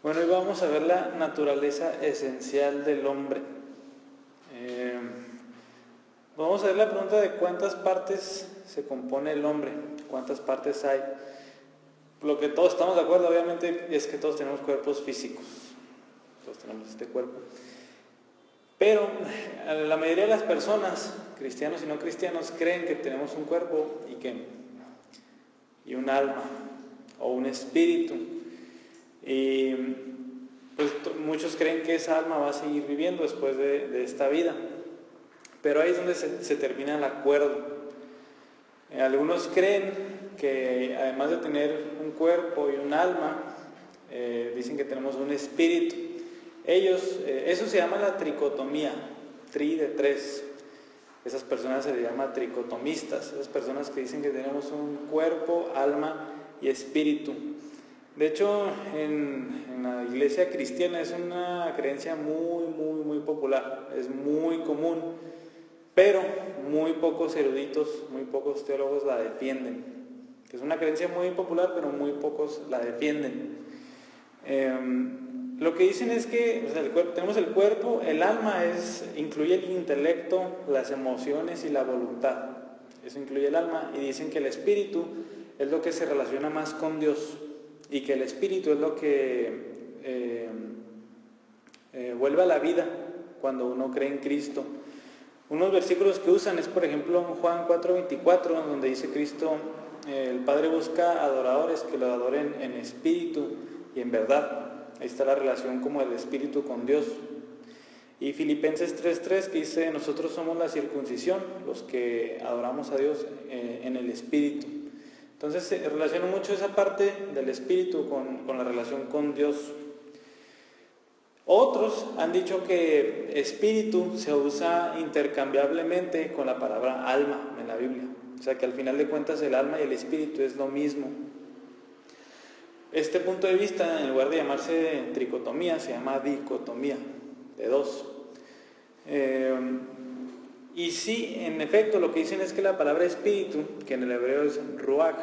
Bueno, hoy vamos a ver la naturaleza esencial del hombre. Vamos a ver la pregunta de cuántas partes se compone el hombre, cuántas partes hay. Lo que todos estamos de acuerdo, obviamente, es que todos tenemos cuerpos físicos. Todos tenemos este cuerpo. Pero la mayoría de las personas, cristianos y no cristianos, creen que tenemos un cuerpo y un alma o un espíritu. Y pues muchos creen que esa alma va a seguir viviendo después de esta vida. Pero ahí es donde se termina el acuerdo. Algunos creen que además de tener un cuerpo y un alma, dicen que tenemos un espíritu. Eso se llama la tricotomía, tri de tres. Esas personas se les llama tricotomistas, esas personas que dicen que tenemos un cuerpo, alma y espíritu. De hecho, en la iglesia cristiana es una creencia muy popular, es muy común, pero muy pocos eruditos, muy pocos teólogos la defienden. Es una creencia muy popular, pero muy pocos la defienden. Lo que dicen es que tenemos el cuerpo, el alma incluye el intelecto, las emociones y la voluntad. Eso incluye el alma, y dicen que el espíritu es lo que se relaciona más con Dios, y que el espíritu es lo que vuelve a la vida cuando uno cree en Cristo. Unos versículos que usan es, por ejemplo, Juan 4:24, donde dice Cristo, el Padre busca adoradores que lo adoren en espíritu y en verdad. Ahí está la relación como el espíritu con Dios. Y Filipenses 3:3, que dice, nosotros somos la circuncisión, los que adoramos a Dios en el espíritu. Entonces se relaciona mucho esa parte del espíritu con la relación con Dios. Otros han dicho que espíritu se usa intercambiablemente con la palabra alma en la Biblia. O sea que al final de cuentas el alma y el espíritu es lo mismo. Este punto de vista, en lugar de llamarse tricotomía, se llama dicotomía, de dos. Y sí, en efecto, lo que dicen es que la palabra espíritu, que en el hebreo es ruach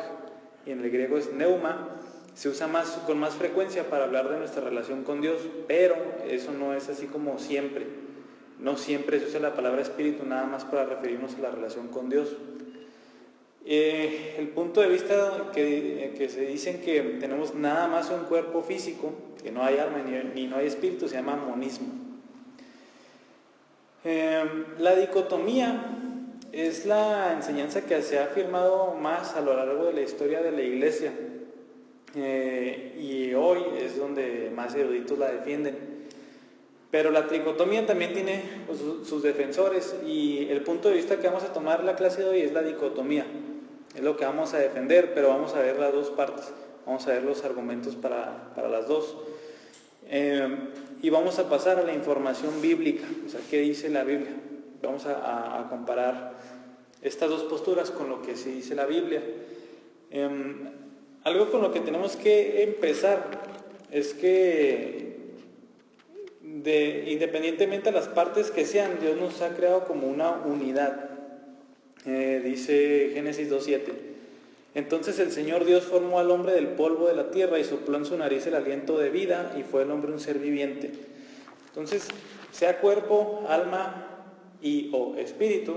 y en el griego es neuma, se usa con más frecuencia para hablar de nuestra relación con Dios, pero eso no es así como siempre. No siempre se usa la palabra espíritu nada más para referirnos a la relación con Dios. El punto de vista que se dicen que tenemos nada más un cuerpo físico, que no hay alma ni no hay espíritu, se llama monismo. La dicotomía es la enseñanza que se ha afirmado más a lo largo de la historia de la iglesia, y hoy es donde más eruditos la defienden. Pero la tricotomía también tiene sus defensores, y el punto de vista que vamos a tomar en la clase de hoy es la dicotomía. Es lo que vamos a defender, pero vamos a ver las dos partes, vamos a ver los argumentos para las dos. Y vamos a pasar a la información bíblica, o sea, ¿qué dice la Biblia? Vamos a comparar estas dos posturas con lo que sí dice la Biblia. Algo con lo que tenemos que empezar es que independientemente de las partes que sean, Dios nos ha creado como una unidad. Dice Génesis 2:7, entonces el Señor Dios formó al hombre del polvo de la tierra y sopló en su nariz el aliento de vida, y fue el hombre un ser viviente. Entonces, sea cuerpo, alma o espíritu,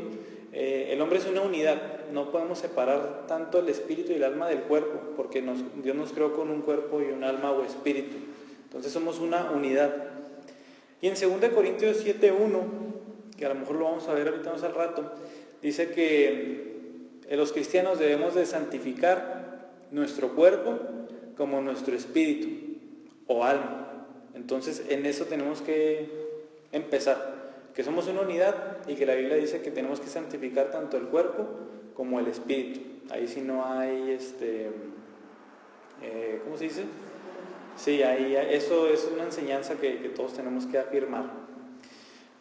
el hombre es una unidad. No podemos separar tanto el espíritu y el alma del cuerpo, porque Dios nos creó con un cuerpo y un alma o espíritu. Entonces somos una unidad. Y en 2 Corintios 7:1, que a lo mejor lo vamos a ver ahorita más al rato, dice que los cristianos debemos de santificar nuestro cuerpo como nuestro espíritu o alma. Entonces en eso tenemos que empezar, que somos una unidad y que la Biblia dice que tenemos que santificar tanto el cuerpo como el espíritu. Ahí sí no hay ¿cómo se dice? Sí, eso es una enseñanza que todos tenemos que afirmar.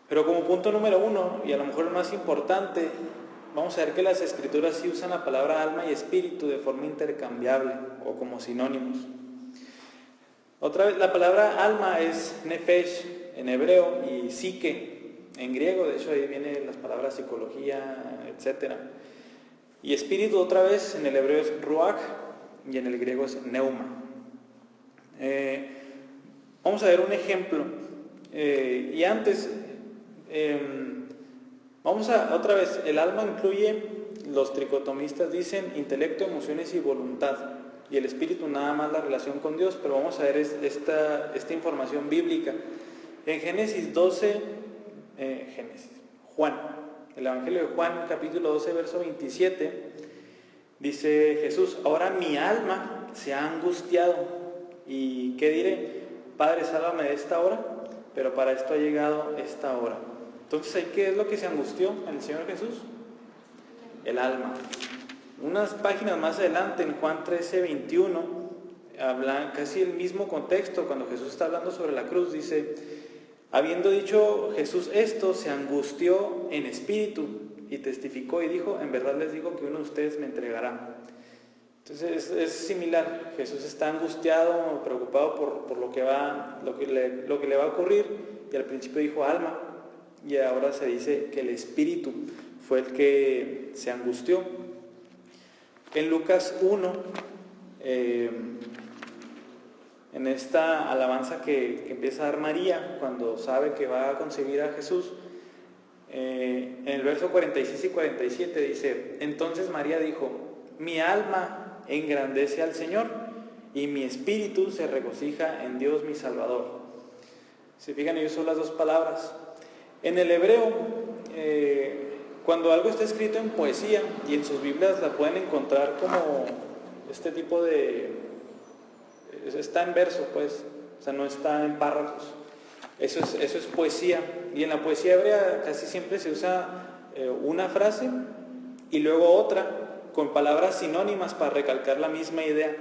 Pero como punto número 1, y a lo mejor el más importante, vamos a ver que las escrituras sí usan la palabra alma y espíritu de forma intercambiable o como sinónimos. Otra vez, la palabra alma es nefesh en hebreo y psique en griego, de hecho ahí vienen las palabras psicología, etc. Y espíritu otra vez en el hebreo es ruach y en el griego es neuma. Vamos a ver un ejemplo. Y antes, otra vez, el alma incluye, los tricotomistas dicen, intelecto, emociones y voluntad. Y el espíritu nada más la relación con Dios, pero vamos a ver esta información bíblica. En Génesis 12, Juan, el Evangelio de Juan, capítulo 12, verso 27, dice Jesús: ahora mi alma se ha angustiado. ¿Y qué diré? Padre, sálvame de esta hora, pero para esto ha llegado esta hora. Entonces, ¿qué es lo que se angustió en el Señor Jesús? El alma. Unas páginas más adelante, en Juan 13, 21, habla casi el mismo contexto. Cuando Jesús está hablando sobre la cruz, dice: habiendo dicho Jesús esto, se angustió en espíritu y testificó y dijo: en verdad les digo que uno de ustedes me entregará. Entonces es similar. Jesús está angustiado, preocupado por lo que le va a ocurrir, y al principio dijo alma, y ahora se dice que el espíritu fue el que se angustió. En Lucas 1, en esta alabanza que empieza a dar María cuando sabe que va a concebir a Jesús, en el verso 46 y 47 dice: entonces María dijo: mi alma engrandece al Señor, y mi espíritu se regocija en Dios mi Salvador. Si fijan, ellos son las dos palabras. En el hebreo, cuando algo está escrito en poesía, y en sus Biblias la pueden encontrar como este tipo de... está en verso, pues, o sea, no está en párrafos. Eso es poesía. Y en la poesía hebrea casi siempre se usa una frase y luego otra con palabras sinónimas para recalcar la misma idea.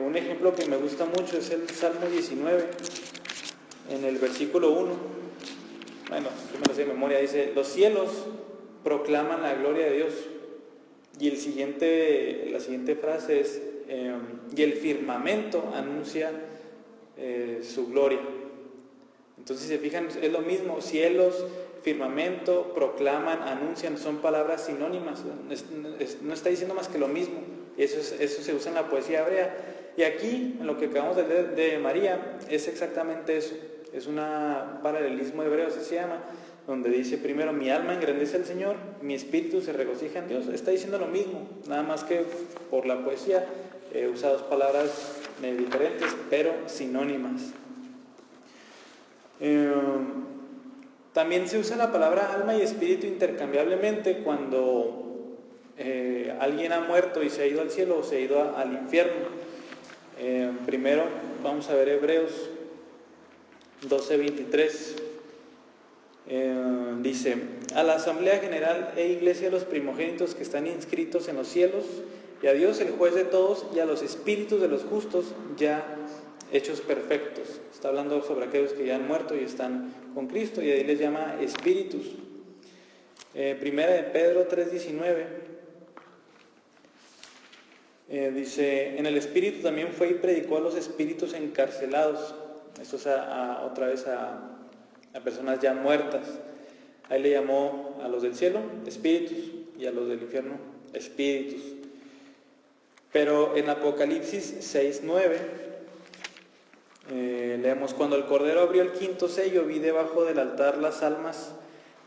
Un ejemplo que me gusta mucho es el Salmo 19, en el versículo 1. Bueno, yo me lo sé de memoria. Dice: los cielos proclaman la gloria de Dios. Y la siguiente frase es: y el firmamento anuncia su gloria. Entonces, si se fijan, es lo mismo. Cielos, firmamento, proclaman, anuncian, son palabras sinónimas. No está diciendo más que lo mismo. Eso se usa en la poesía hebrea. Y aquí, en lo que acabamos de leer de María, es exactamente eso. Es un paralelismo hebreo, así se llama, donde dice primero: mi alma engrandece al Señor, mi espíritu se regocija en Dios. Está diciendo lo mismo, nada más que por la poesía usa dos palabras diferentes, pero sinónimas. También se usa la palabra alma y espíritu intercambiablemente cuando alguien ha muerto y se ha ido al cielo o se ha ido al infierno. Primero vamos a ver Hebreos 12:23. Dice: a la asamblea general e iglesia de los primogénitos que están inscritos en los cielos, y a Dios el juez de todos, y a los espíritus de los justos ya hechos perfectos. Está hablando sobre aquellos que ya han muerto y están con Cristo, y ahí les llama espíritus. Primera de Pedro 3:19 dice: en el espíritu también fue y predicó a los espíritus encarcelados. Esto es otra vez a personas ya muertas. Ahí le llamó a los del cielo espíritus y a los del infierno espíritus. Pero en Apocalipsis 6:9 leemos: cuando el Cordero abrió el quinto sello, vi debajo del altar las almas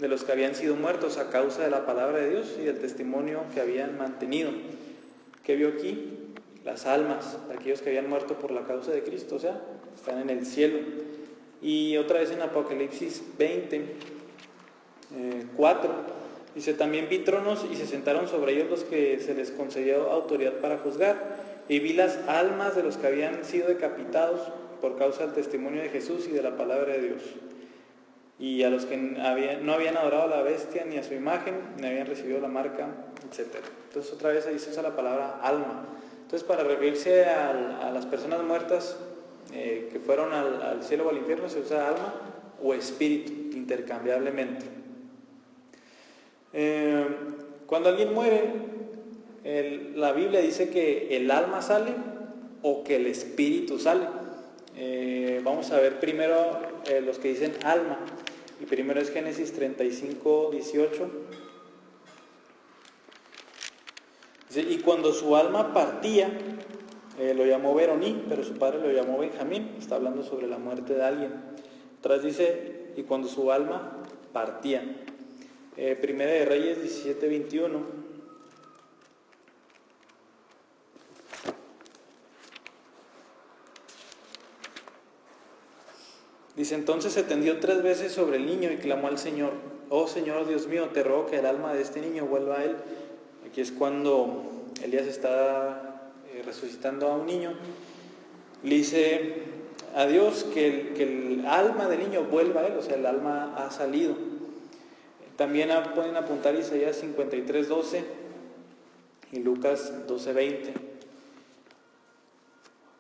de los que habían sido muertos a causa de la palabra de Dios y del testimonio que habían mantenido. ¿Qué vio aquí? Las almas de aquellos que habían muerto por la causa de Cristo, o sea, están en el cielo. Y otra vez en Apocalipsis 20:4 dice: también vi tronos y se sentaron sobre ellos los que se les concedió autoridad para juzgar, y vi las almas de los que habían sido decapitados por causa del testimonio de Jesús y de la palabra de Dios, y a los que no habían adorado a la bestia ni a su imagen, ni habían recibido la marca, etc. Entonces otra vez ahí se usa la palabra alma. Entonces, para referirse a las personas muertas que fueron al cielo o al infierno, se usa alma o espíritu intercambiablemente. Cuando alguien muere, la Biblia dice que el alma sale o que el espíritu sale. Vamos a ver primero los que dicen alma. Y primero es Génesis 35:18. Dice: y cuando su alma partía, Lo llamó Beroní, pero su padre lo llamó Benjamín. Está hablando sobre la muerte de alguien. Atrás dice, y cuando su alma partía. Primera de Reyes 17:21. Dice, entonces se tendió 3 veces sobre el niño y clamó al Señor: oh Señor Dios mío, te ruego que el alma de este niño vuelva a él. Aquí es cuando Elías está resucitando a un niño. Le dice a Dios que el alma del niño vuelva a él, o sea, el alma ha salido. También pueden apuntar Isaías 53:12 y Lucas 12:20.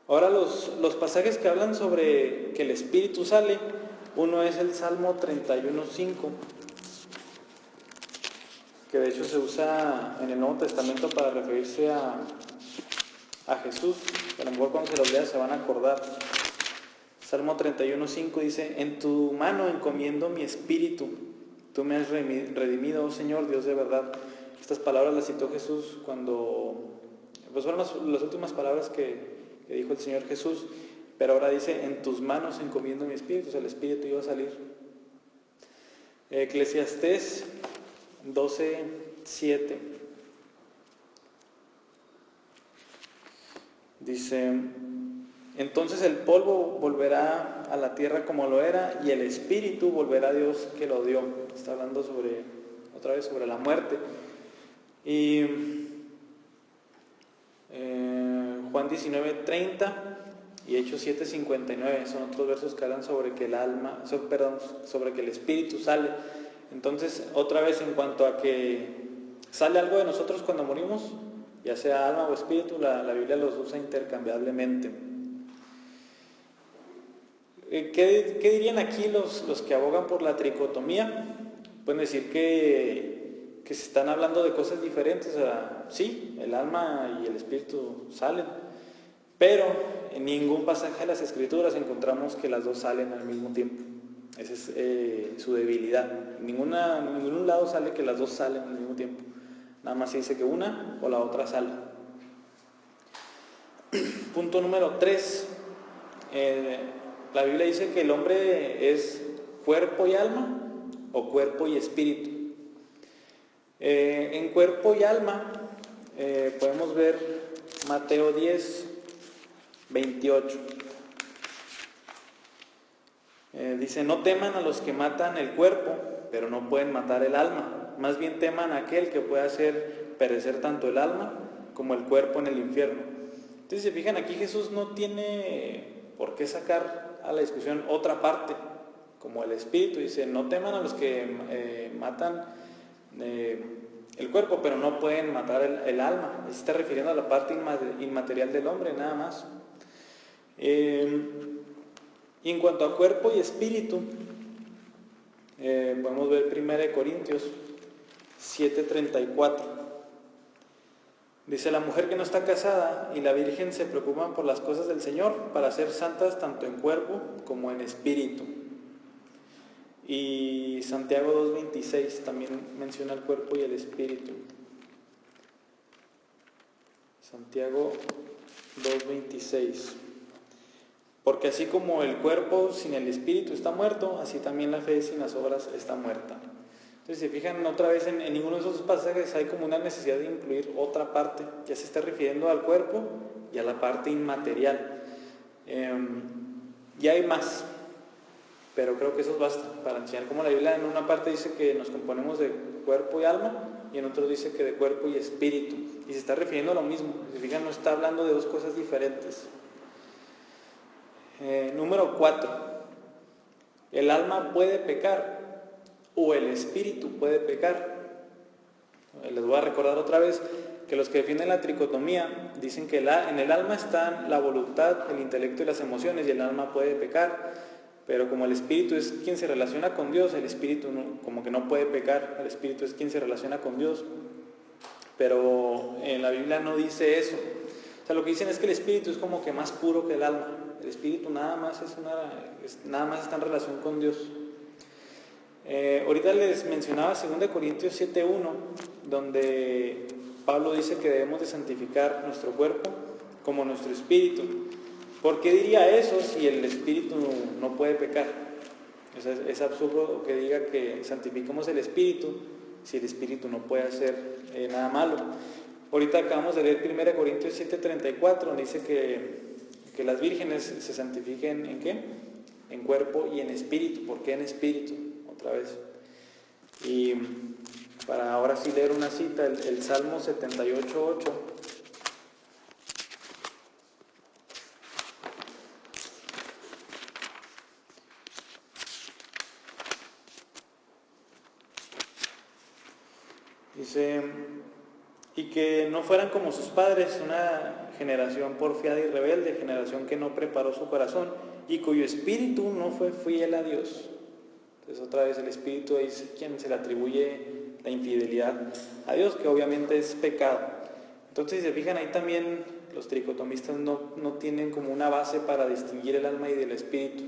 Ahora los pasajes que hablan sobre que el Espíritu sale, uno es el Salmo 31:5, que de hecho se usa en el Nuevo Testamento para referirse a Jesús. A lo mejor cuando se lo lea se van a acordar. Salmo 31:5 dice, en tu mano encomiendo mi espíritu, tú me has redimido, oh Señor, Dios de verdad. Estas palabras las citó Jesús cuando, pues fueron las últimas palabras que dijo el Señor Jesús, pero ahora dice, en tus manos encomiendo mi espíritu, o sea, el espíritu iba a salir. Eclesiastés 12:7 dice, entonces el polvo volverá a la tierra como lo era, y el espíritu volverá a Dios que lo dio. Está hablando otra vez sobre la muerte. Y Juan 19:30 y Hechos 7:59 son otros versos que hablan sobre que sobre que el espíritu sale. Entonces, otra vez, en cuanto a que sale algo de nosotros cuando morimos, ya sea alma o espíritu, la Biblia los usa intercambiablemente. ¿Qué dirían aquí los que abogan por la tricotomía? Pueden decir que se están hablando de cosas diferentes. O sea, sí, el alma y el espíritu salen, pero en ningún pasaje de las Escrituras encontramos que las dos salen al mismo tiempo. Esa es su debilidad. En ningún lado sale que las dos salen al mismo tiempo. Nada más se dice que una o la otra sale. Punto número 3. La Biblia dice que el hombre es cuerpo y alma o cuerpo y espíritu. En cuerpo y alma podemos ver Mateo 10:28. Dice, no teman a los que matan el cuerpo, pero no pueden matar el alma. Más bien teman a aquel que puede hacer perecer tanto el alma como el cuerpo en el infierno. Entonces, si se fijan, aquí Jesús no tiene por qué sacar a la discusión otra parte, como el espíritu. Dice, no teman a los que matan el cuerpo, pero no pueden matar el alma. Se está refiriendo a la parte inmaterial del hombre, nada más. Y en cuanto a cuerpo y espíritu, podemos ver 1 Corintios 7:34. Dice, la mujer que no está casada y la virgen se preocupan por las cosas del Señor para ser santas tanto en cuerpo como en espíritu. Y Santiago 2:26 también menciona el cuerpo y el espíritu. Santiago 2:26. Porque así como el cuerpo sin el espíritu está muerto, así también la fe sin las obras está muerta. Entonces, si se fijan otra vez, en ninguno de esos pasajes hay como una necesidad de incluir otra parte. Ya se está refiriendo al cuerpo y a la parte inmaterial. Ya hay más, pero creo que eso basta para enseñar cómo la Biblia en una parte dice que nos componemos de cuerpo y alma, y en otro dice que de cuerpo y espíritu. Y se está refiriendo a lo mismo. Si se fijan, no está hablando de dos cosas diferentes. Número 4. El alma puede pecar o el espíritu puede pecar. Les voy a recordar otra vez que los que defienden la tricotomía dicen que en el alma están la voluntad, el intelecto y las emociones, y el alma puede pecar, pero como el espíritu es quien se relaciona con Dios, el espíritu como que no puede pecar. El espíritu es quien se relaciona con Dios, pero en la Biblia no dice eso. O sea, lo que dicen es que el espíritu es como que más puro que el alma. El espíritu nada más está en relación con Dios. Ahorita les mencionaba 2 Corintios 7:1, donde Pablo dice que debemos de santificar nuestro cuerpo como nuestro espíritu. ¿Por qué diría eso si el espíritu no puede pecar? O sea, es absurdo que diga que santificamos el espíritu si el espíritu no puede hacer nada malo. Ahorita acabamos de leer 1 Corintios 7:34, donde dice que las vírgenes se santifiquen ¿en qué? En cuerpo y en espíritu. ¿Por qué en espíritu? Otra vez. Y para ahora sí leer una cita, el Salmo 78:8. Dice, y que no fueran como sus padres, una generación porfiada y rebelde, generación que no preparó su corazón y cuyo espíritu no fue fiel a Dios. Entonces otra vez el espíritu es quien se le atribuye la infidelidad a Dios, que obviamente es pecado. Entonces si se fijan ahí también los tricotomistas no tienen como una base para distinguir el alma y del espíritu.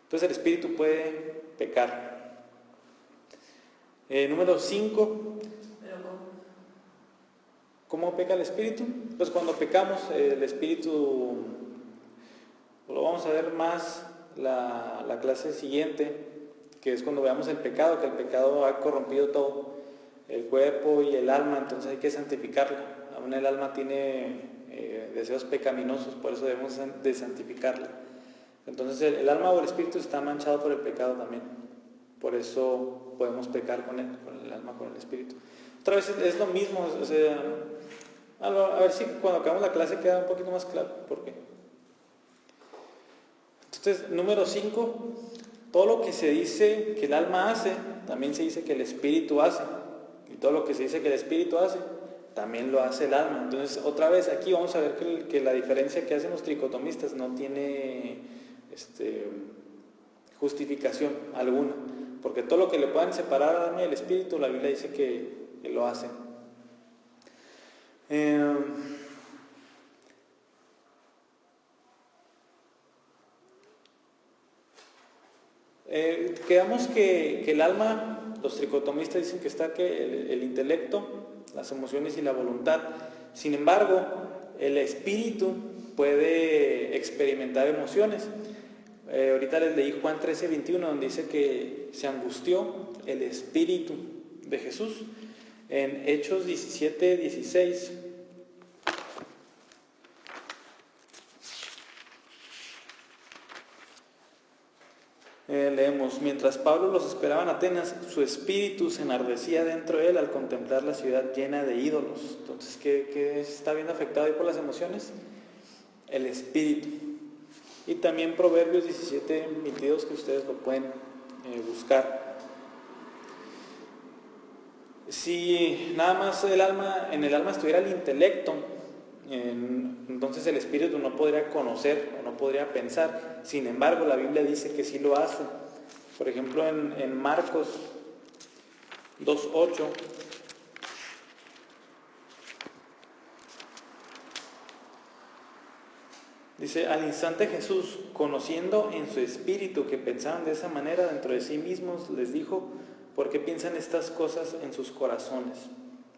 Entonces el espíritu puede pecar. Número 5. ¿Cómo peca el espíritu? Pues cuando pecamos, el espíritu, lo vamos a ver más la clase siguiente, que es cuando veamos el pecado, que el pecado ha corrompido todo, el cuerpo y el alma, entonces hay que santificarlo. Aún el alma tiene deseos pecaminosos, por eso debemos de santificarla. Entonces el alma o el espíritu está manchado por el pecado también. Por eso podemos pecar con el alma, con el espíritu. Otra vez es lo mismo, o sea, a ver si cuando acabamos la clase queda un poquito más claro por qué. Entonces, número 5, todo lo que se dice que el alma hace, también se dice que el espíritu hace. Y todo lo que se dice que el espíritu hace, también lo hace el alma. Entonces, otra vez aquí vamos a ver que la diferencia que hacen los tricotomistas no tiene justificación alguna. Porque todo lo que le puedan separar al alma y al espíritu, la Biblia dice que lo hace. Quedamos que el alma, los tricotomistas dicen que está el intelecto, las emociones y la voluntad. Sin embargo, el espíritu puede experimentar emociones. Ahorita les leí Juan 13:21, donde dice que se angustió el espíritu de Jesús. En Hechos 17:16 leemos, mientras Pablo los esperaba en Atenas, su espíritu se enardecía dentro de él al contemplar la ciudad llena de ídolos. Entonces, ¿qué está viendo afectado ahí por las emociones? El espíritu. Y también Proverbios 17:22, que ustedes lo pueden buscar. Si nada más en el alma estuviera el intelecto, entonces el espíritu no podría conocer o no podría pensar. Sin embargo, la Biblia dice que sí lo hace. Por ejemplo, en Marcos 2:8 dice, al instante Jesús, conociendo en su espíritu que pensaban de esa manera dentro de sí mismos, les dijo, ¿por qué piensan estas cosas en sus corazones?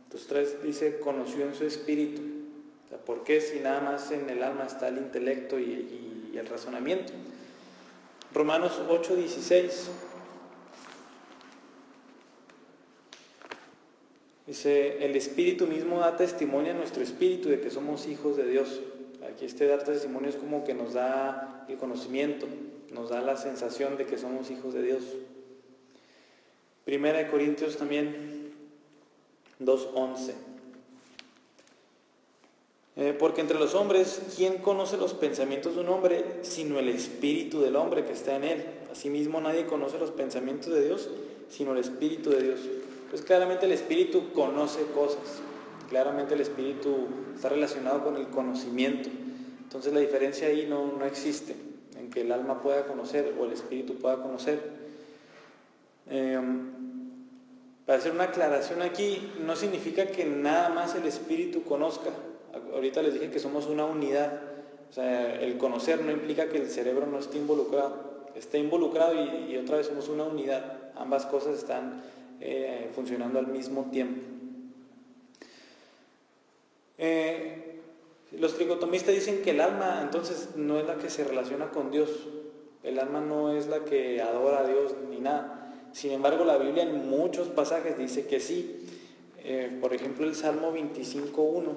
Entonces 3 dice, conoció en su espíritu. O sea, ¿por qué si nada más en el alma está el intelecto y el razonamiento? Romanos 8:16 dice, el espíritu mismo da testimonio a nuestro espíritu de que somos hijos de Dios. Aquí dar testimonio es como que nos da el conocimiento, nos da la sensación de que somos hijos de Dios. 1 Corintios también 2:11 porque entre los hombres, ¿quién conoce los pensamientos de un hombre sino el espíritu del hombre que está en él? Asimismo, nadie conoce los pensamientos de Dios sino el espíritu de Dios. Pues claramente el espíritu conoce cosas, claramente el espíritu está relacionado con el conocimiento. Entonces la diferencia ahí no existe, en que el alma pueda conocer o el espíritu pueda conocer. Para hacer una aclaración aquí, no significa que nada más el espíritu conozca. Ahorita les dije que somos una unidad. O sea, el conocer no implica que el cerebro no esté involucrado. Está involucrado y otra vez somos una unidad. Ambas cosas están funcionando al mismo tiempo. Los tricotomistas dicen que el alma entonces no es la que se relaciona con Dios. El alma no es la que adora a Dios ni nada. Sin embargo, la Biblia en muchos pasajes dice que sí. Por ejemplo, el Salmo 25:1.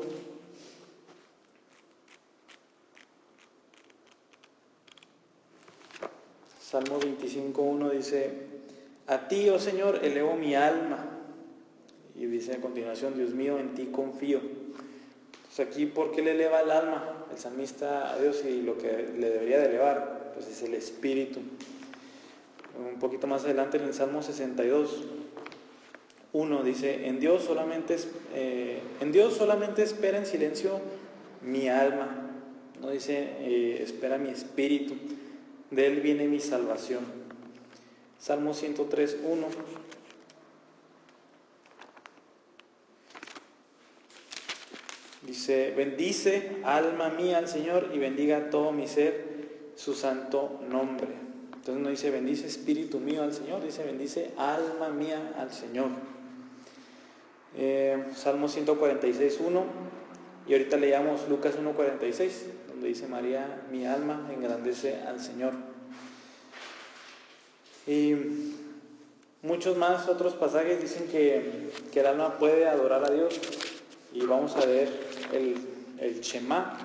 Salmo 25:1 dice: a ti, oh Señor, elevo mi alma. Y dice a continuación: Dios mío, en ti confío. Entonces aquí, ¿por qué le eleva el alma el salmista a Dios? Y lo que le debería de elevar, pues es el espíritu. Un poquito más adelante en el Salmo 62:1 dice: en Dios solamente espera en silencio mi alma. No dice espera mi espíritu, de él viene mi salvación. Salmo 103:1 dice: bendice alma mía al Señor y bendiga todo mi ser su santo nombre. Entonces no dice bendice espíritu mío al Señor, dice bendice alma mía al Señor. Salmo 146:1, y ahorita leíamos Lucas 1:46, donde dice: María, mi alma engrandece al Señor. Y muchos más otros pasajes dicen que el alma puede adorar a Dios. Y vamos a ver el Shema,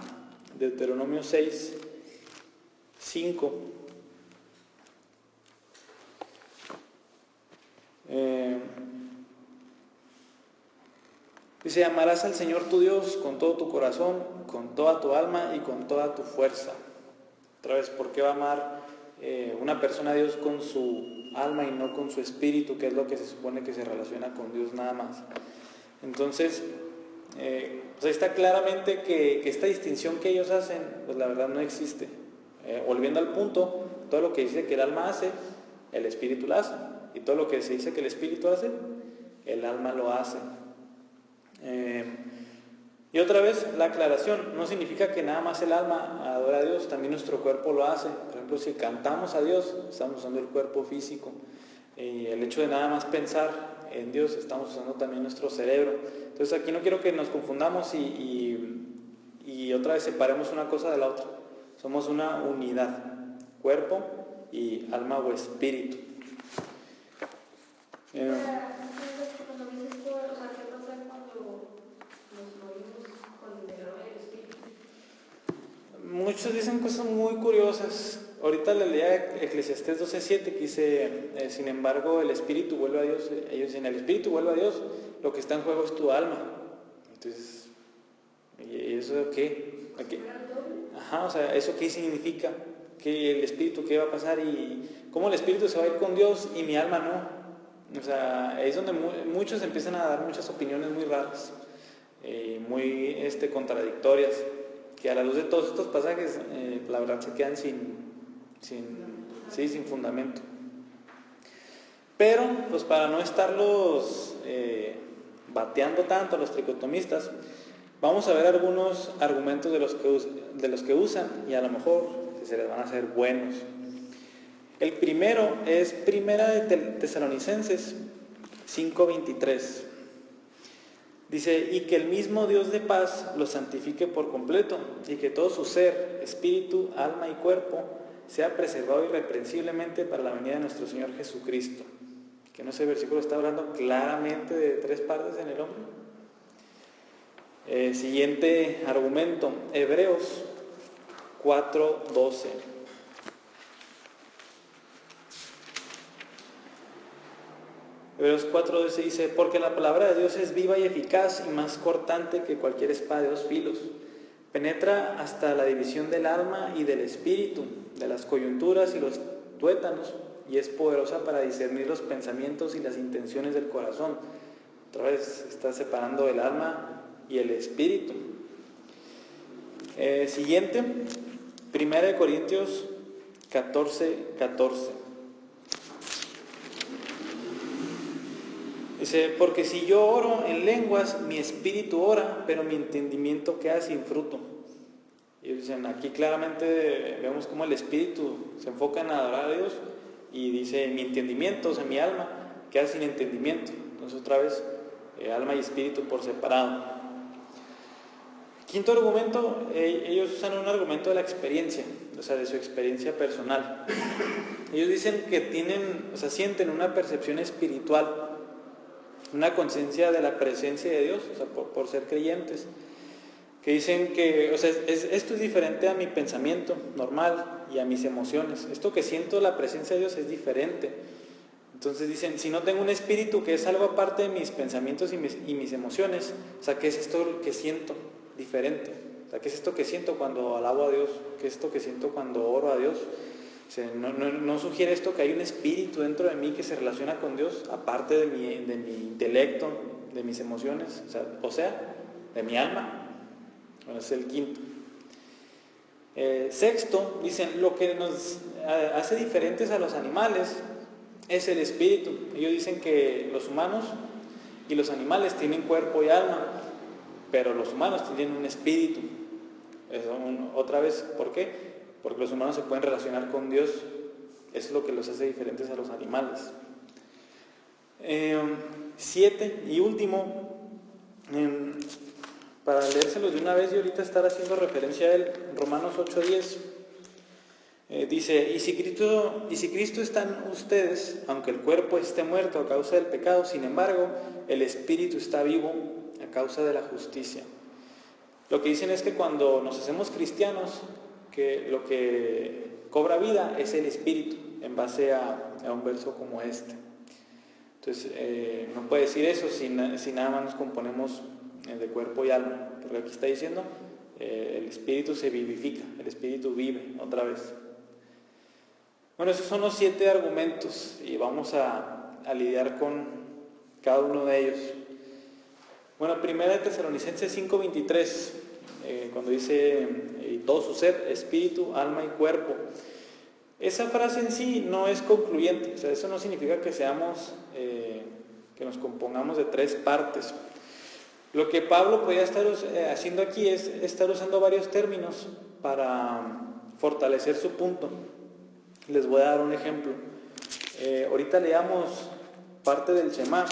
Deuteronomio 6:5. Dice: amarás al Señor tu Dios con todo tu corazón, con toda tu alma y con toda tu fuerza. Otra vez, ¿por qué va a amar una persona a Dios con su alma y no con su espíritu, que es lo que se supone que se relaciona con Dios nada más? Entonces, pues ahí está claramente que esta distinción que ellos hacen, pues la verdad no existe. Volviendo al punto, todo lo que dice que el alma hace, el espíritu lo hace. Y todo lo que se dice que el espíritu hace, el alma lo hace. Y otra vez, la aclaración, no significa que nada más el alma adora a Dios, también nuestro cuerpo lo hace. Por ejemplo, si cantamos a Dios, estamos usando el cuerpo físico. Y el hecho de nada más pensar en Dios, estamos usando también nuestro cerebro. Entonces aquí no quiero que nos confundamos y otra vez separemos una cosa de la otra. Somos una unidad, cuerpo y alma o espíritu. Muchos dicen cosas muy curiosas. Ahorita le leía Eclesiastés 12:7 que dice: sin embargo el espíritu vuelve a Dios. Ellos dicen: el espíritu vuelve a Dios, lo que está en juego es tu alma. Entonces, ¿y eso qué? Ajá, o sea, ¿eso qué significa? Que el espíritu, ¿qué va a pasar? Y cómo el espíritu se va a ir con Dios y mi alma no. O sea, es donde muchos empiezan a dar muchas opiniones muy raras, muy contradictorias, que a la luz de todos estos pasajes, la verdad se quedan sin fundamento. Pero, pues para no estarlos bateando tanto a los tricotomistas, vamos a ver algunos argumentos de los que usan, y a lo mejor se les van a hacer buenos. El primero es Primera de Tesalonicenses 5:23. Dice: y que el mismo Dios de paz los santifique por completo, y que todo su ser, espíritu, alma y cuerpo sea preservado irreprensiblemente para la venida de nuestro Señor Jesucristo. Que no sé, el versículo está hablando claramente de 3 partes en el hombre. Siguiente argumento, Hebreos 4:12. Hebreos 4:12 dice: porque la palabra de Dios es viva y eficaz y más cortante que cualquier espada de 2 filos. Penetra hasta la división del alma y del espíritu, de las coyunturas y los tuétanos, y es poderosa para discernir los pensamientos y las intenciones del corazón. Otra vez está separando el alma y el espíritu. Siguiente, 1 Corintios 14:14. Dice: porque si yo oro en lenguas, mi espíritu ora, pero mi entendimiento queda sin fruto. Y dicen, aquí claramente vemos cómo el espíritu se enfoca en adorar a Dios, y dice: mi entendimiento, o sea, mi alma, queda sin entendimiento. Entonces otra vez, alma y espíritu por separado. Quinto argumento, ellos usan un argumento de la experiencia, o sea, de su experiencia personal. Ellos dicen que sienten una percepción espiritual, una conciencia de la presencia de Dios, o sea, por ser creyentes, que dicen que, o sea, esto es diferente a mi pensamiento normal y a mis emociones. Esto que siento la presencia de Dios es diferente. Entonces dicen, si no tengo un espíritu que es algo aparte de mis pensamientos y mis emociones, o sea, ¿qué es esto que siento diferente? O sea, ¿qué es esto que siento cuando alabo a Dios? ¿Qué es esto que siento cuando oro a Dios? O sea, no sugiere esto que hay un espíritu dentro de mí que se relaciona con Dios, aparte de mi intelecto, de mis emociones, o sea, de mi alma. Bueno, es el quinto. Sexto, dicen, lo que nos hace diferentes a los animales es el espíritu. Ellos dicen que los humanos y los animales tienen cuerpo y alma, pero los humanos tienen un espíritu. Otra vez, ¿por qué? Porque los humanos se pueden relacionar con Dios. Eso es lo que los hace diferentes a los animales. 7 y último, para leérselos de una vez y ahorita estar haciendo referencia a él, Romanos 8:10. Dice, y si Cristo está en ustedes, aunque el cuerpo esté muerto a causa del pecado, sin embargo, el espíritu está vivo a causa de la justicia. Lo que dicen es que cuando nos hacemos cristianos, que lo que cobra vida es el espíritu, en base a un verso como este. Entonces, no puede decir eso si nada más nos componemos de cuerpo y alma, porque aquí está diciendo, el espíritu se vivifica, el espíritu vive otra vez. Bueno, esos son los 7 argumentos y vamos a lidiar con cada uno de ellos. Bueno, primera de Tesalonicenses 5:23, cuando dice, y todo su ser, espíritu, alma y cuerpo. Esa frase en sí no es concluyente, o sea, eso no significa que que nos compongamos de 3 partes. Lo que Pablo podía estar haciendo aquí es estar usando varios términos para fortalecer su punto. Les voy a dar un ejemplo. Ahorita leamos parte del Shema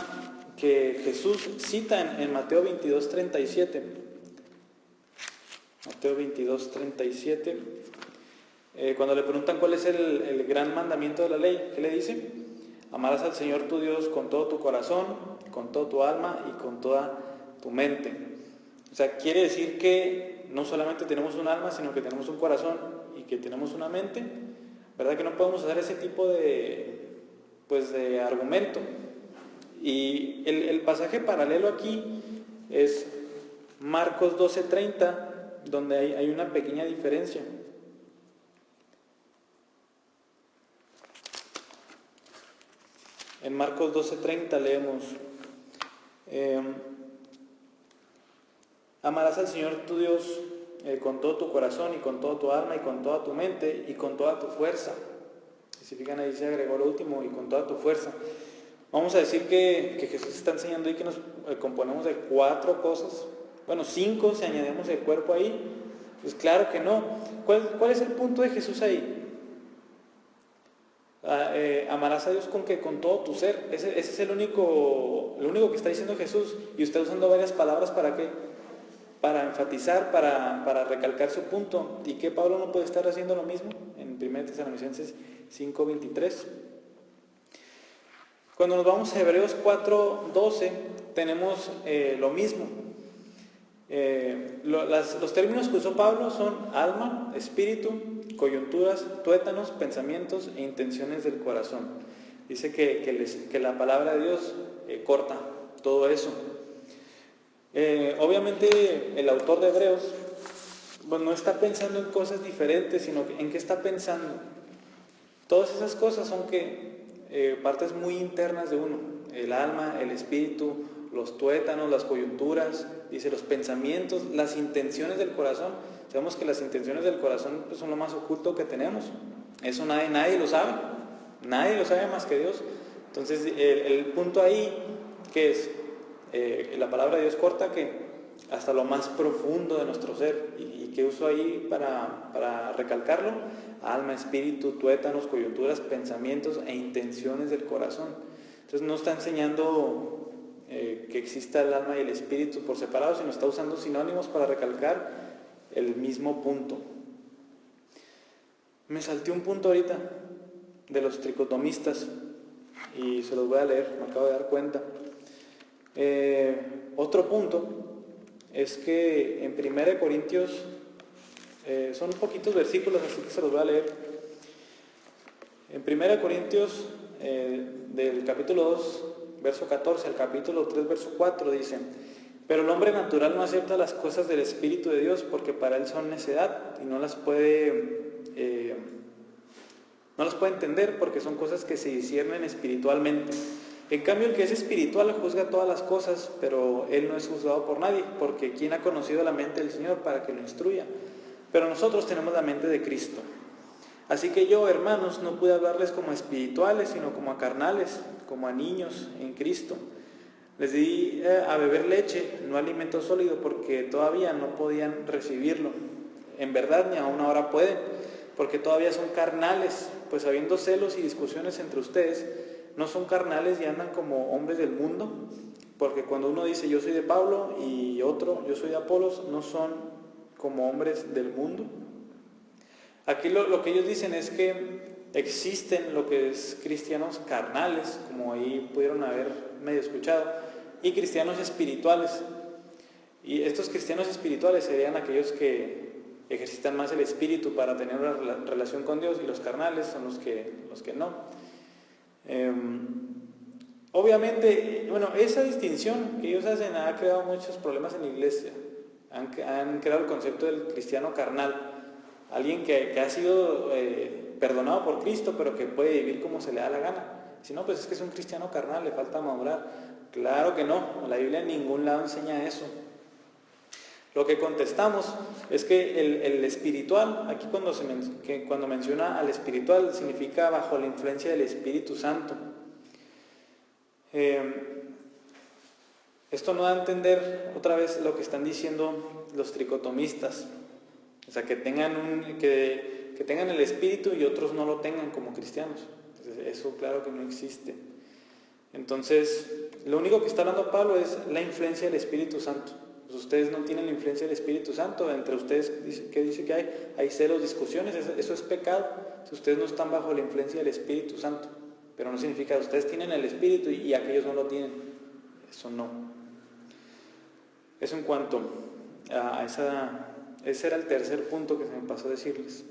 que Jesús cita en Mateo 22:37. Mateo 22:37. Cuando le preguntan cuál es el gran mandamiento de la ley, ¿qué le dice? Amarás al Señor tu Dios con todo tu corazón, con toda tu alma y con toda tu mente. O sea, quiere decir que no solamente tenemos un alma, sino que tenemos un corazón y que tenemos una mente. ¿Verdad que no podemos usar ese tipo de argumento? Y el pasaje paralelo aquí es Marcos 12:30, donde hay una pequeña diferencia. En Marcos 12:30 leemos, amarás al Señor tu Dios con todo tu corazón y con toda tu alma y con toda tu mente y con toda tu fuerza. Y si fijan ahí se agregó lo último, y con toda tu fuerza. Vamos a decir que Jesús está enseñando ahí que nos componemos de 4 cosas. Bueno, 5 si añadimos el cuerpo ahí. Pues claro que no. ¿Cuál es el punto de Jesús ahí? Amarás a Dios con todo tu ser. Ese es lo único que está diciendo Jesús. Y usted usando varias palabras, ¿para qué? Para enfatizar, para recalcar su punto. ¿Y qué Pablo no puede estar haciendo lo mismo? En 1 Tesalonicenses 5:23. Cuando nos vamos a Hebreos 4:12, tenemos lo mismo. Los términos que usó Pablo son alma, espíritu, coyunturas, tuétanos, pensamientos e intenciones del corazón. Dice que la palabra de Dios corta todo eso. Obviamente el autor de Hebreos no está pensando en cosas diferentes, sino en qué está pensando. Todas esas cosas son partes muy internas de uno: el alma, el espíritu, los tuétanos, las coyunturas, dice los pensamientos, las intenciones del corazón. Sabemos que las intenciones del corazón son lo más oculto que tenemos. Eso nadie lo sabe, nadie lo sabe más que Dios. Entonces el punto ahí que es la palabra de Dios corta que hasta lo más profundo de nuestro ser. ¿Y qué uso ahí para recalcarlo? Alma, espíritu, tuétanos, coyunturas, pensamientos e intenciones del corazón. Entonces no está enseñando que exista el alma y el espíritu por separado, sino está usando sinónimos para recalcar el mismo punto. Me salté un punto ahorita de los tricotomistas y se los voy a leer, me acabo de dar cuenta. Otro punto es que en 1 Corintios, son poquitos versículos, así que se los voy a leer. En 1 Corintios, del capítulo 2, verso 14 al capítulo 3, verso 4, dice: pero el hombre natural no acepta las cosas del Espíritu de Dios, porque para él son necedad y no las puede entender, porque son cosas que se disciernen espiritualmente. En cambio, el que es espiritual juzga todas las cosas, pero él no es juzgado por nadie, porque ¿quién ha conocido la mente del Señor para que lo instruya? Pero nosotros tenemos la mente de Cristo. Así que yo, hermanos, no pude hablarles como a espirituales, sino como a carnales, como a niños en Cristo. Les di a beber leche, no alimento sólido, porque todavía no podían recibirlo. En verdad, ni aún ahora pueden, porque todavía son carnales, pues habiendo celos y discusiones entre ustedes, no son carnales y andan como hombres del mundo, porque cuando uno dice yo soy de Pablo y otro yo soy de Apolos, no son como hombres del mundo. Aquí lo que ellos dicen es que existen lo que es cristianos carnales, como ahí pudieron haber medio escuchado, y cristianos espirituales. Y estos cristianos espirituales serían aquellos que ejercitan más el espíritu para tener una relación con Dios, y los carnales son los que no. Obviamente, bueno, esa distinción que ellos hacen ha creado muchos problemas en la iglesia. Han creado el concepto del cristiano carnal, alguien que ha sido perdonado por Cristo, pero que puede vivir como se le da la gana. Si no, pues es que es un cristiano carnal, le falta madurar. Claro que no, la Biblia en ningún lado enseña eso. Lo que contestamos es que el espiritual, aquí cuando menciona al espiritual, significa bajo la influencia del Espíritu Santo. Esto no da a entender otra vez lo que están diciendo los tricotomistas. O sea, que tengan el espíritu y otros no lo tengan como cristianos. Entonces, eso claro que no existe. Entonces, lo único que está hablando Pablo es la influencia del Espíritu Santo. Pues ustedes no tienen la influencia del Espíritu Santo. Entre ustedes, ¿qué dice que hay? Hay celos, discusiones. Eso es pecado. Si ustedes no están bajo la influencia del Espíritu Santo. Pero no significa que ustedes tienen el Espíritu y aquellos no lo tienen. Eso no. Eso en cuanto a ese era el tercer punto que se me pasó a decirles.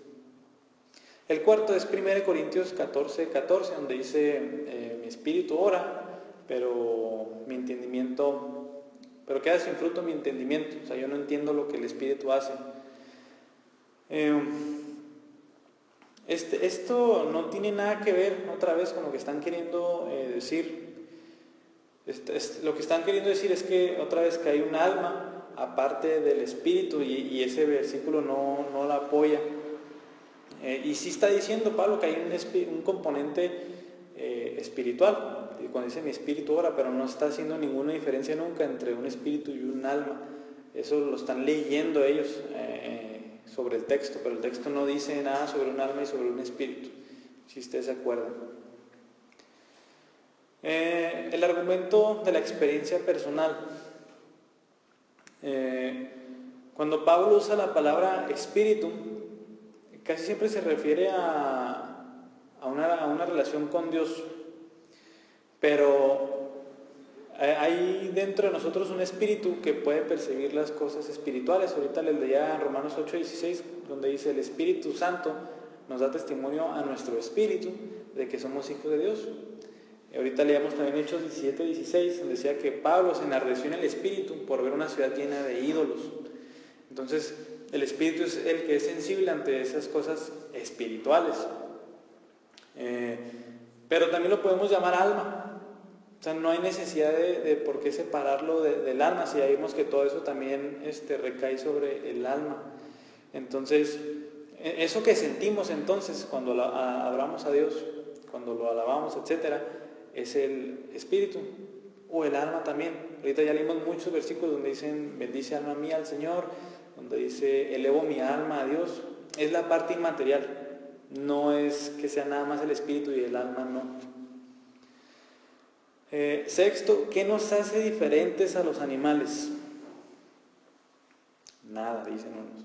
El cuarto es 1 Corintios 14, donde dice, mi espíritu ora, pero queda sin fruto mi entendimiento. O sea, yo no entiendo lo que el espíritu hace. Esto no tiene nada que ver, otra vez, con lo que están queriendo decir. Lo que están queriendo decir es que, otra vez, que hay un alma aparte del espíritu, y ese versículo no la apoya. Y sí está diciendo Pablo que hay un componente espiritual, cuando dice mi espíritu ora, pero no está haciendo ninguna diferencia nunca entre un espíritu y un alma. Eso lo están leyendo ellos sobre el texto, pero el texto no dice nada sobre un alma y sobre un espíritu, si ustedes se acuerdan. El argumento de la experiencia personal. Cuando Pablo usa la palabra espíritu, casi siempre se refiere a una relación con Dios, pero hay dentro de nosotros un espíritu que puede percibir las cosas espirituales. Ahorita les leía en Romanos 8:16, donde dice: el Espíritu Santo nos da testimonio a nuestro espíritu de que somos hijos de Dios. Ahorita leíamos también Hechos 17:16, donde decía que Pablo se enardeció en el espíritu por ver una ciudad llena de ídolos. Entonces, el espíritu es el que es sensible ante esas cosas espirituales. Pero también lo podemos llamar alma. O sea, no hay necesidad de por qué separarlo del alma, si ya vimos que todo eso también recae sobre el alma. Entonces, eso que sentimos entonces cuando adoramos a Dios, cuando lo alabamos, etcétera, es el espíritu o el alma también. Ahorita ya leímos muchos versículos donde dicen: bendice alma mía al Señor, donde dice: elevo mi alma a Dios. Es la parte inmaterial, no es que sea nada más el espíritu y el alma no. Sexto, ¿qué nos hace diferentes a los animales? Nada, dicen unos.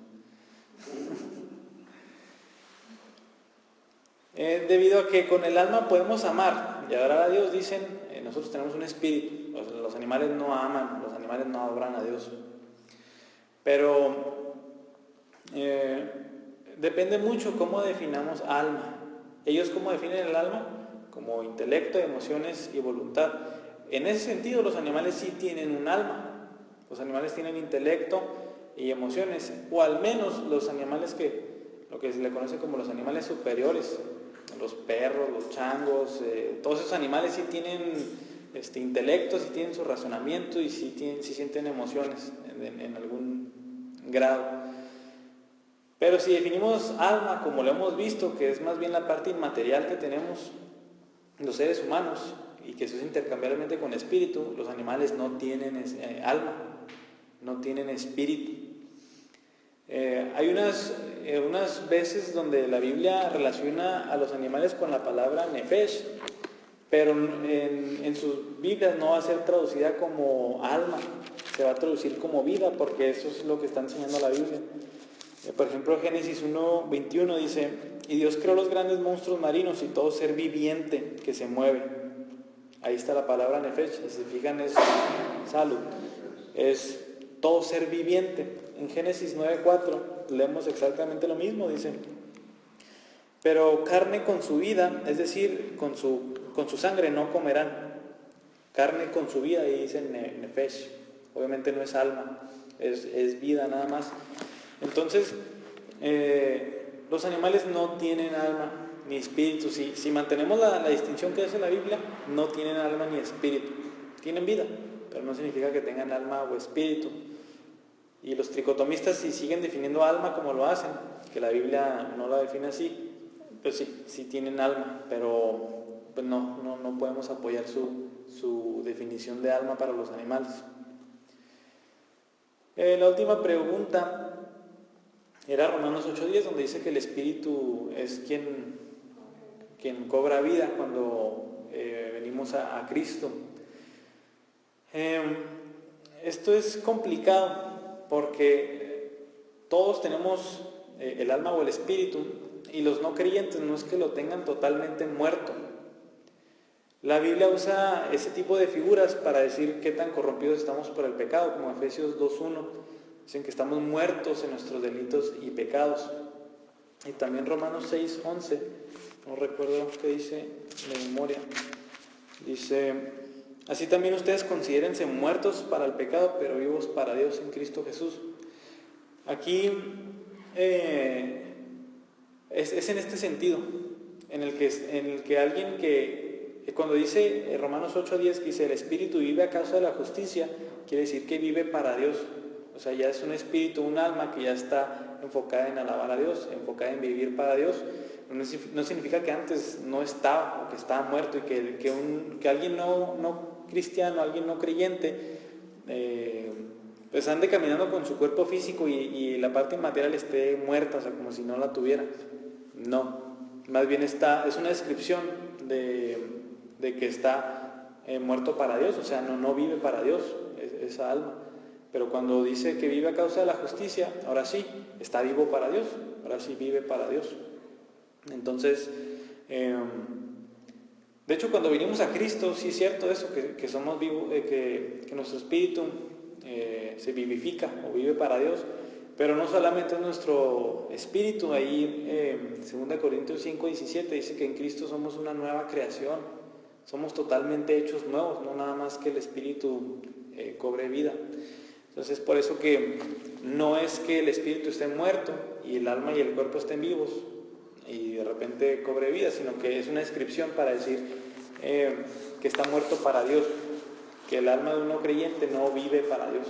Debido a que con el alma podemos amar y adorar a Dios, dicen, nosotros tenemos un espíritu. Los animales no aman, los animales no adoran a Dios. Pero depende mucho cómo definamos alma. Ellos, ¿cómo definen el alma? Como intelecto, emociones y voluntad. En ese sentido, los animales sí tienen un alma. Los animales tienen intelecto y emociones, o al menos los animales lo que se le conoce como los animales superiores, los perros, los changos, todos esos animales sí tienen intelecto, sí tienen su razonamiento y sí sienten emociones en algún grado. Pero si definimos alma como lo hemos visto, que es más bien la parte inmaterial que tenemos los seres humanos y que eso es intercambiablemente con espíritu, los animales no tienen alma, no tienen espíritu. Hay unas veces donde la Biblia relaciona a los animales con la palabra nefesh, pero en sus Biblias no va a ser traducida como alma, se va a traducir como vida, porque eso es lo que está enseñando la Biblia. Por ejemplo, Génesis 1:21 dice: y Dios creó los grandes monstruos marinos y todo ser viviente que se mueve. Ahí está la palabra nefesh, y si se fijan es salud, es todo ser viviente. En Génesis 9:4 leemos exactamente lo mismo, dice: pero carne con su vida, es decir, con su sangre no comerán. Carne con su vida, y dice nefesh, obviamente no es alma, es vida nada más. Entonces, los animales no tienen alma ni espíritu. Si mantenemos la distinción que hace la Biblia, no tienen alma ni espíritu. Tienen vida, pero no significa que tengan alma o espíritu. Y los tricotomistas, si siguen definiendo alma como lo hacen, que la Biblia no la define así, pues sí tienen alma, pero pues no podemos apoyar su definición de alma para los animales. La última pregunta era Romanos 8:10, donde dice que el espíritu es quien cobra vida cuando venimos a Cristo. Esto es complicado porque todos tenemos el alma o el espíritu, y los no creyentes no es que lo tengan totalmente muerto. La Biblia usa ese tipo de figuras para decir qué tan corrompidos estamos por el pecado, como Efesios 2:1. Dicen que estamos muertos en nuestros delitos y pecados. Y también Romanos 6:11, no recuerdo qué dice de memoria. Dice: así también ustedes considérense muertos para el pecado, pero vivos para Dios en Cristo Jesús. Aquí es en este sentido, en el que alguien que cuando dice Romanos 8:10, que dice el espíritu vive a causa de la justicia, quiere decir que vive para Dios. O sea, ya es un espíritu, un alma que ya está enfocada en alabar a Dios, enfocada en vivir para Dios. No significa que antes no estaba, o que estaba muerto, y que alguien no cristiano, alguien no creyente, pues ande caminando con su cuerpo físico y la parte inmaterial esté muerta, o sea, como si no la tuviera. No, más bien es una descripción de que está muerto para Dios, o sea, no vive para Dios esa alma. Pero cuando dice que vive a causa de la justicia, ahora sí, está vivo para Dios, ahora sí vive para Dios. Entonces, de hecho, cuando vinimos a Cristo, sí es cierto eso, que somos vivos, que nuestro espíritu se vivifica o vive para Dios, pero no solamente es nuestro espíritu. Ahí en 2 Corintios 5:17 dice que en Cristo somos una nueva creación, somos totalmente hechos nuevos, no nada más que el espíritu cobre vida. Entonces, por eso que no es que el espíritu esté muerto y el alma y el cuerpo estén vivos y de repente cobre vida, sino que es una descripción para decir que está muerto para Dios, que el alma de un no creyente no vive para Dios,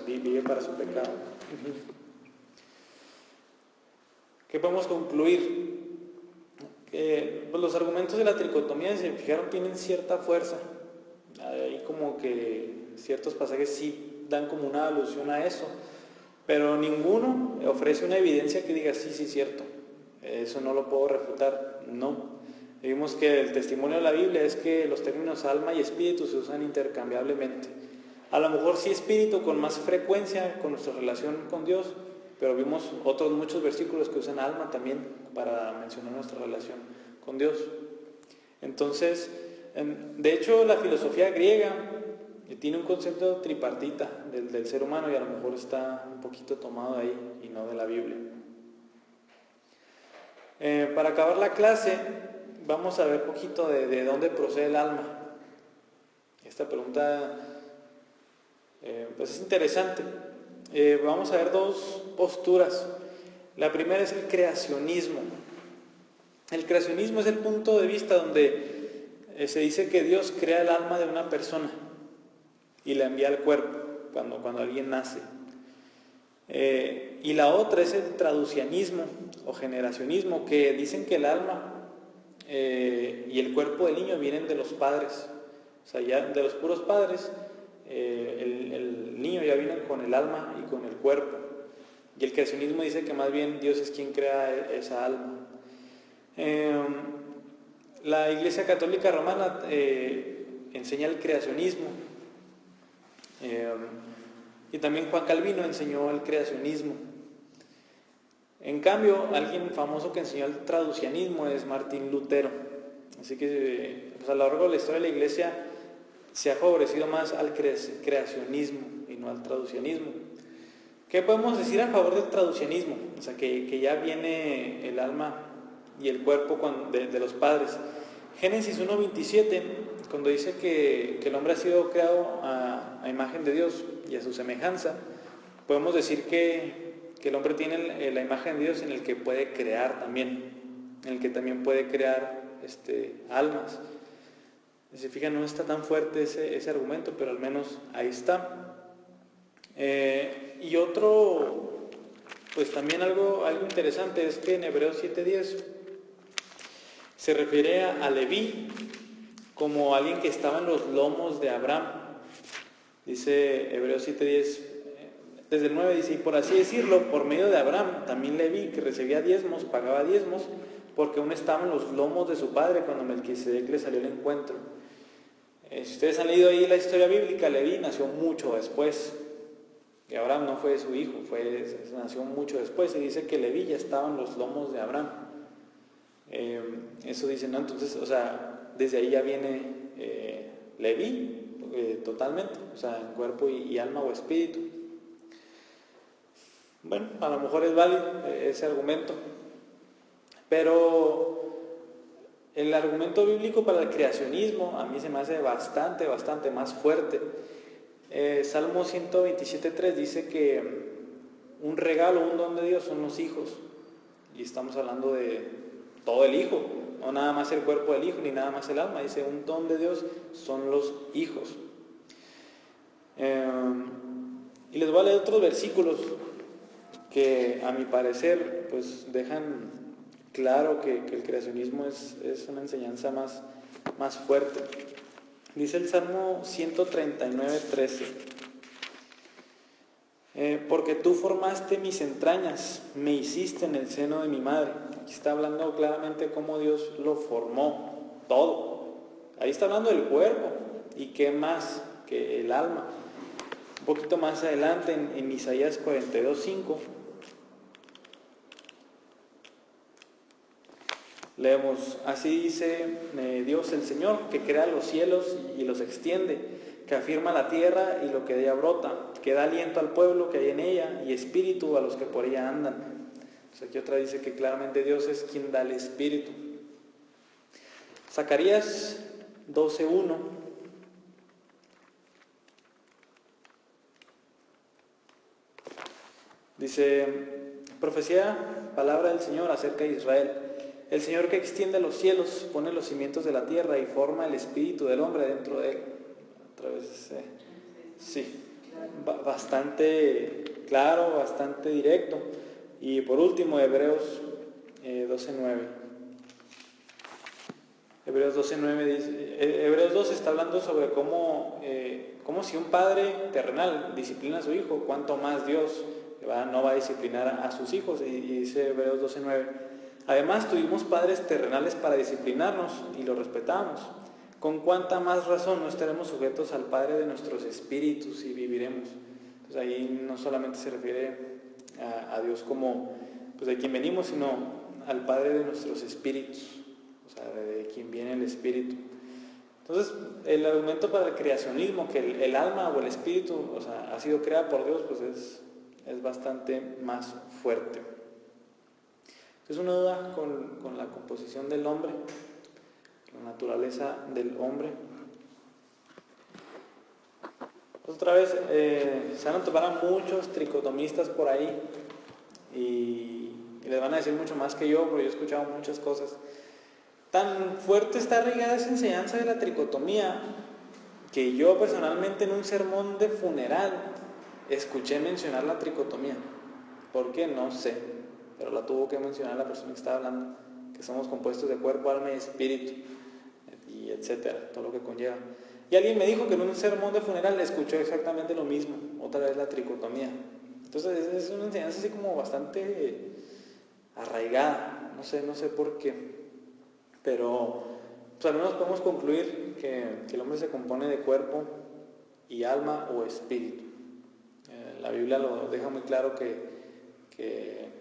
vive para su pecado. ¿Qué podemos concluir? Pues los argumentos de la tricotomía, si se fijaron, tienen cierta fuerza. Hay como que ciertos pasajes sí dan como una alusión a eso, pero ninguno ofrece una evidencia que diga sí, cierto, eso no lo puedo refutar, no. Y vimos que el testimonio de la Biblia es que los términos alma y espíritu se usan intercambiablemente. A lo mejor sí espíritu con más frecuencia con nuestra relación con Dios, pero vimos otros muchos versículos que usan alma también para mencionar nuestra relación con Dios. Entonces, de hecho, la filosofía griega tiene un concepto tripartita del ser humano y a lo mejor está un poquito tomado de ahí y no de la Biblia. Para acabar la clase, vamos a ver un poquito de dónde procede el alma. Esta pregunta pues es interesante. Vamos a ver dos posturas. La primera es el creacionismo. El creacionismo es el punto de vista donde se dice que Dios crea el alma de una persona y la envía al cuerpo cuando alguien nace. Y la otra es el traducianismo o generacionismo, que dicen que el alma y el cuerpo del niño vienen de los padres. O sea, ya de los puros padres, el niño ya viene con el alma y con el cuerpo. Y el creacionismo dice que más bien Dios es quien crea esa alma. La Iglesia Católica Romana enseña el creacionismo, y también Juan Calvino enseñó el creacionismo. En cambio, alguien famoso que enseñó el traducianismo es Martín Lutero. Así que pues a lo largo de la historia de la Iglesia se ha favorecido más al creacionismo y no al traducianismo. ¿Qué podemos decir a favor del traducianismo? O sea, que ya viene el alma y el cuerpo de los padres. Génesis 1:27, cuando dice que el hombre ha sido creado a imagen de Dios y a su semejanza, podemos decir que el hombre tiene la imagen de Dios en el que puede crear también, en el que también puede crear almas. Si se fijan, no está tan fuerte ese argumento, pero al menos ahí está. Y otro, pues también algo interesante es que en Hebreos 7:10 se refiere a Leví como alguien que estaba en los lomos de Abraham. Dice Hebreos 7:10, desde el 9 dice, y por así decirlo, por medio de Abraham, también Leví, que recibía diezmos, pagaba diezmos, porque aún estaba en los lomos de su padre cuando Melquisedec le salió al encuentro. Si ustedes han leído ahí la historia bíblica, Leví nació mucho después. Y Abraham no fue su hijo, nació mucho después. Y dice que Leví ya estaba en los lomos de Abraham. Eso dice, ¿no? Entonces, o sea, desde ahí ya viene Leví totalmente, o sea, en cuerpo y alma o espíritu. Bueno, a lo mejor es válido ese argumento, pero el argumento bíblico para el creacionismo a mí se me hace bastante más fuerte. Salmo 127:3 dice que un regalo, un don de Dios son los hijos, y estamos hablando de todo el hijo, no nada más el cuerpo del hijo ni nada más el alma. Dice, un don de Dios son los hijos. Y les voy a leer otros versículos que a mi parecer pues dejan claro que el creacionismo es una enseñanza más fuerte. Dice el Salmo 139:13, porque tú formaste mis entrañas, me hiciste en el seno de mi madre. Aquí está hablando claramente cómo Dios lo formó, todo. Ahí está hablando del cuerpo, y qué más que el alma. Un poquito más adelante en Isaías 42:5 leemos, así dice Dios el Señor, que crea los cielos y los extiende, que afirma la tierra y lo que de ella brota, que da aliento al pueblo que hay en ella y espíritu a los que por ella andan. O sea, aquí otra dice que claramente Dios es quien da el espíritu. Zacarías 12:1 dice, profecía, palabra del Señor acerca de Israel. El Señor que extiende los cielos, pone los cimientos de la tierra y forma el espíritu del hombre dentro de él. Otra vez, sí, bastante claro, bastante directo. Y por último, Hebreos 12:9. Hebreos 12:9 dice, Hebreos 12 está hablando sobre cómo si un padre terrenal disciplina a su hijo, cuánto más Dios no va a disciplinar a sus hijos. Y dice Hebreos 12:9, Además, tuvimos padres terrenales para disciplinarnos y los respetamos. ¿Con cuánta más razón no estaremos sujetos al Padre de nuestros espíritus y viviremos? Pues ahí no solamente se refiere a Dios como pues de quien venimos, sino al Padre de nuestros espíritus, o sea, de quien viene el espíritu. Entonces, el argumento para el creacionismo, que el alma o el espíritu, o sea, ha sido creada por Dios, pues es bastante más fuerte. Es una duda con la composición del hombre, la naturaleza del hombre. Otra vez, se van a topar a muchos tricotomistas por ahí y les van a decir mucho más que yo, porque yo he escuchado muchas cosas. Tan fuerte está arraigada esa enseñanza de la tricotomía que yo personalmente en un sermón de funeral escuché mencionar la tricotomía. ¿Por qué? No sé, pero la tuvo que mencionar la persona que estaba hablando, que somos compuestos de cuerpo, alma y espíritu, y etcétera, todo lo que conlleva. Y alguien me dijo que en un sermón de funeral escuchó exactamente lo mismo, otra vez la tricotomía. Entonces es una enseñanza así como bastante arraigada, no sé por qué. Pero pues al menos podemos concluir que el hombre se compone de cuerpo y alma o espíritu. La Biblia lo deja muy claro que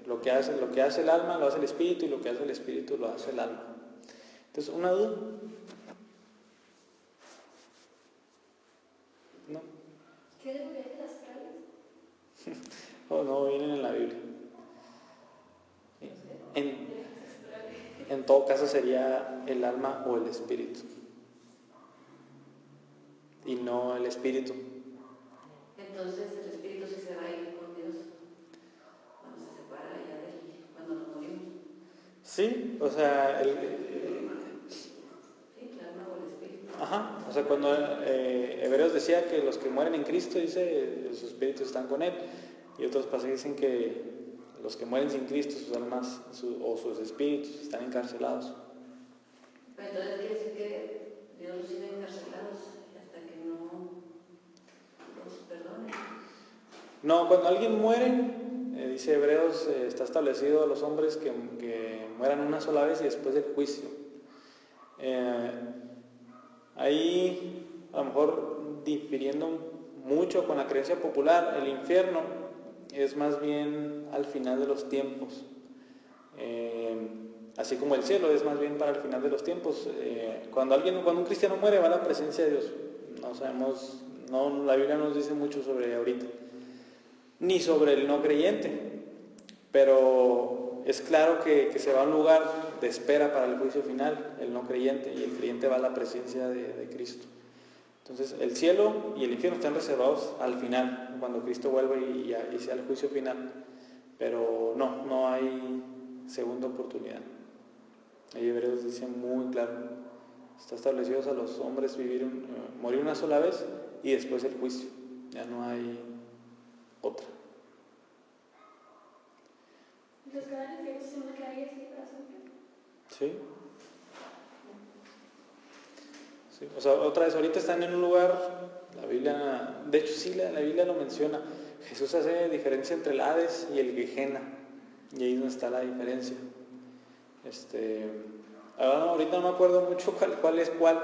lo que hace el alma lo hace el espíritu y lo que hace el espíritu lo hace el alma. Entonces, ¿una duda? ¿No? ¿Qué debería de las astrales? Oh, no, vienen en la Biblia. En todo caso sería el alma o el espíritu. Y no el espíritu. Entonces el espíritu sí se va a ir con Dios cuando se separa ya de él, cuando nos morimos. Sí, o sea, Sí, el alma o el espíritu. Ajá, o sea, cuando Hebreos decía que los que mueren en Cristo, dice, sus espíritus están con Él, y otros pasajes dicen que los que mueren sin Cristo, sus almas o sus espíritus están encarcelados. Pero entonces quiere decir que Dios los tiene encarcelados hasta que no los perdone. No, cuando alguien muere, dice Hebreos, está establecido a los hombres que mueran una sola vez y después del juicio. Ahí, a lo mejor difiriendo mucho con la creencia popular, el infierno es más bien al final de los tiempos. Así como el cielo es más bien para el final de los tiempos. Cuando un cristiano muere va a la presencia de Dios. No sabemos, la Biblia no nos dice mucho sobre ahorita, ni sobre el no creyente, pero es claro que se va a un lugar de espera para el juicio final, el no creyente, y el creyente va a la presencia de Cristo. Entonces el cielo y el infierno están reservados al final, cuando Cristo vuelva y sea el juicio final, pero no hay segunda oportunidad. Ahí Hebreos dice muy claro, está establecido a los hombres morir una sola vez y después el juicio, ya no hay otra. Entonces cada infierno se me quedaría así para siempre. ¿Sí? Sí. O sea, otra vez, ahorita están en un lugar, la Biblia, de hecho sí, la Biblia lo menciona, Jesús hace diferencia entre el Hades y el Gehenna, y ahí es donde está la diferencia. Ahorita no me acuerdo mucho cuál es cuál,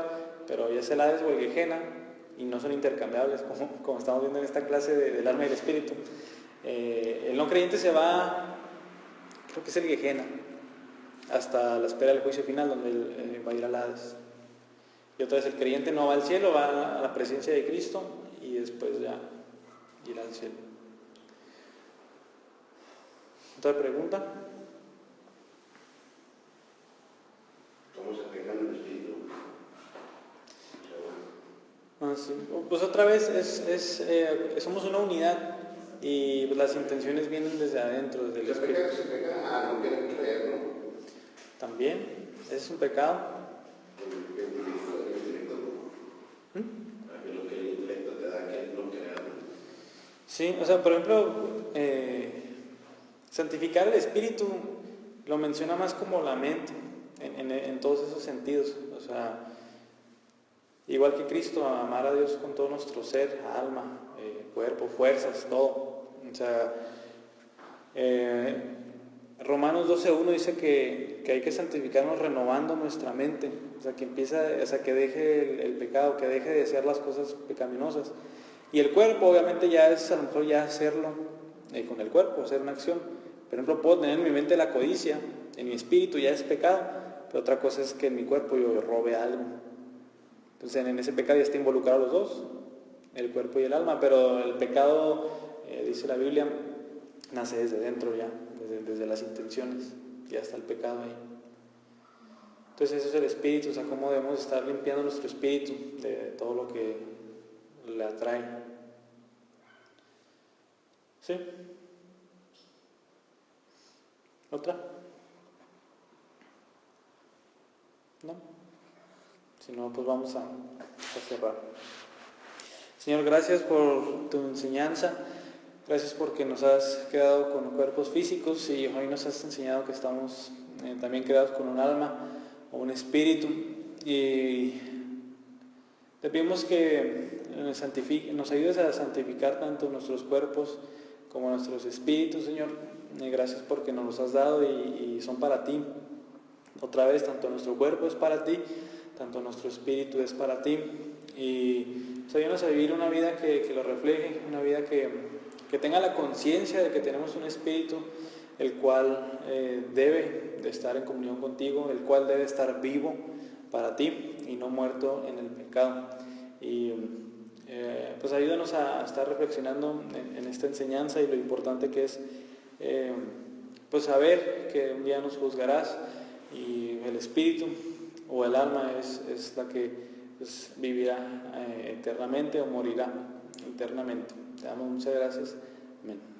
pero ya es el Hades o el Gehenna, y no son intercambiables, como estamos viendo en esta clase del alma y el espíritu. El no creyente se va, creo que es el Gehenna, hasta la espera del juicio final, donde él va a ir al Hades. Y otra vez el creyente no va al cielo, va a la presencia de Cristo y después ya irá al cielo. ¿Otra pregunta? ¿Cómo se pegan el espíritu? Sí. Pues otra vez somos una unidad y pues las intenciones vienen desde adentro, desde el espíritu. Se pega a no querer creer, ¿no? También, ese es un pecado. Lo que el intelecto te da que no creer. Sí, o sea, por ejemplo, santificar el espíritu lo menciona más como la mente, en todos esos sentidos. O sea, igual que Cristo, amar a Dios con todo nuestro ser, alma, cuerpo, fuerzas, todo. O sea, Romanos 12:1 dice que hay que santificarnos renovando nuestra mente, o sea, que deje el pecado, que deje de hacer las cosas pecaminosas. Y el cuerpo, obviamente, ya es a lo mejor ya hacerlo con el cuerpo, hacer una acción. Por ejemplo, puedo tener en mi mente la codicia, en mi espíritu ya es pecado, pero otra cosa es que en mi cuerpo yo robe algo. Entonces, en ese pecado ya está involucrado los dos, el cuerpo y el alma, pero el pecado, dice la Biblia, nace desde dentro ya, desde las intenciones, ya está el pecado ahí. Entonces eso es el espíritu, o sea, cómo debemos estar limpiando nuestro espíritu de todo lo que le atrae. ¿Sí? ¿Otra? ¿No? Si no, pues vamos a cerrar. Señor, gracias por tu enseñanza. Gracias porque nos has creado con cuerpos físicos y hoy nos has enseñado que estamos también creados con un alma o un espíritu. Y te pedimos que nos ayudes a santificar tanto nuestros cuerpos como nuestros espíritus, Señor. Gracias porque nos los has dado y son para ti. Otra vez, tanto nuestro cuerpo es para ti, tanto nuestro espíritu es para ti. Y ayúdanos a vivir una vida que lo refleje, una vida que tenga la conciencia de que tenemos un espíritu el cual debe de estar en comunión contigo, el cual debe estar vivo para ti y no muerto en el pecado. Y pues ayúdanos a estar reflexionando en esta enseñanza y lo importante que es pues saber que un día nos juzgarás y el espíritu o el alma es la que pues, vivirá eternamente o morirá eternamente. Te damos muchas gracias. Amén.